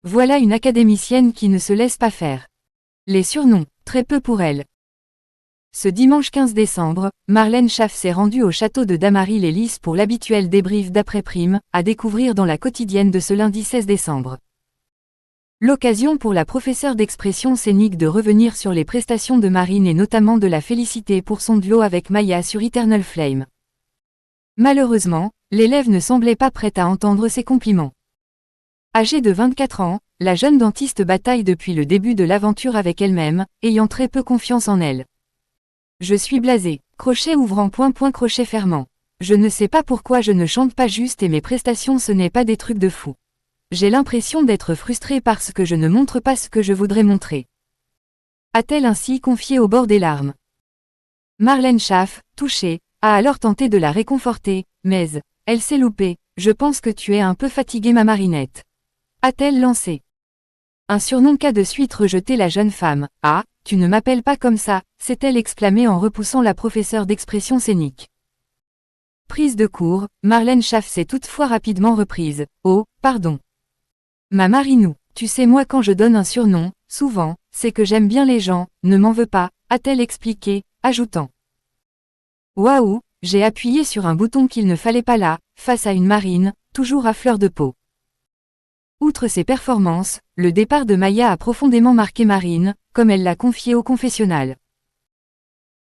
Voilà une académicienne qui ne se laisse pas faire. Les surnoms, très peu pour elle. Ce dimanche 15 décembre, Marlène Schaff s'est rendue au château de Damary-les-Lys pour l'habituel débrief d'après-prime, à découvrir dans la quotidienne de ce lundi 16 décembre. L'occasion pour la professeure d'expression scénique de revenir sur les prestations de Marine et notamment de la féliciter pour son duo avec Maya sur Eternal Flame. Malheureusement, l'élève ne semblait pas prête à entendre ses compliments. Âgée de 24 ans, la jeune dentiste bataille depuis le début de l'aventure avec elle-même, ayant très peu confiance en elle. Je suis blasée, crochet ouvrant point crochet fermant. Je ne sais pas pourquoi je ne chante pas juste et mes prestations ce n'est pas des trucs de fou. J'ai l'impression d'être frustrée parce que je ne montre pas ce que je voudrais montrer. A-t-elle ainsi confié au bord des larmes. Marlène Schaff, touchée, a alors tenté de la réconforter, mais, elle s'est loupée, je pense que tu es un peu fatiguée ma Marinette. A-t-elle lancé. Un surnom qu'a de suite rejeté la jeune femme. Ah, tu ne m'appelles pas comme ça, s'est-elle exclamée en repoussant la professeure d'expression scénique. Prise de court, Marlène Schaff s'est toutefois rapidement reprise. Oh, pardon. Ma Marinou, tu sais moi quand je donne un surnom, souvent, c'est que j'aime bien les gens, ne m'en veux pas, a-t-elle expliqué, ajoutant. Waouh, j'ai appuyé sur un bouton qu'il ne fallait pas là, face à une Marine, toujours à fleur de peau. Outre ses performances, le départ de Maya a profondément marqué Marine, comme elle l'a confié au confessionnal.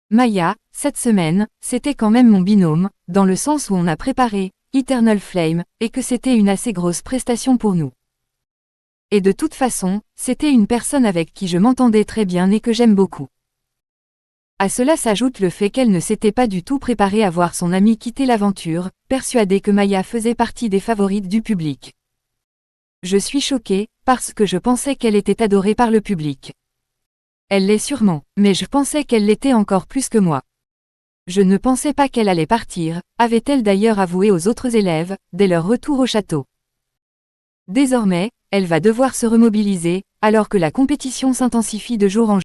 Maya, cette semaine, c'était quand même mon binôme, dans le sens où on a préparé Eternal Flame, et que c'était une assez grosse prestation pour nous. Et de toute façon, c'était une personne avec qui je m'entendais très bien et que j'aime beaucoup. À cela s'ajoute le fait qu'elle ne s'était pas du tout préparée à voir son amie quitter l'aventure, persuadée que Maya faisait partie des favorites du public. Je suis choquée, parce que je pensais qu'elle était adorée par le public. Elle l'est sûrement, mais je pensais qu'elle l'était encore plus que moi. Je ne pensais pas qu'elle allait partir, avait-elle d'ailleurs avoué aux autres élèves, dès leur retour au château. Désormais, elle va devoir se remobiliser, alors que la compétition s'intensifie de jour en jour.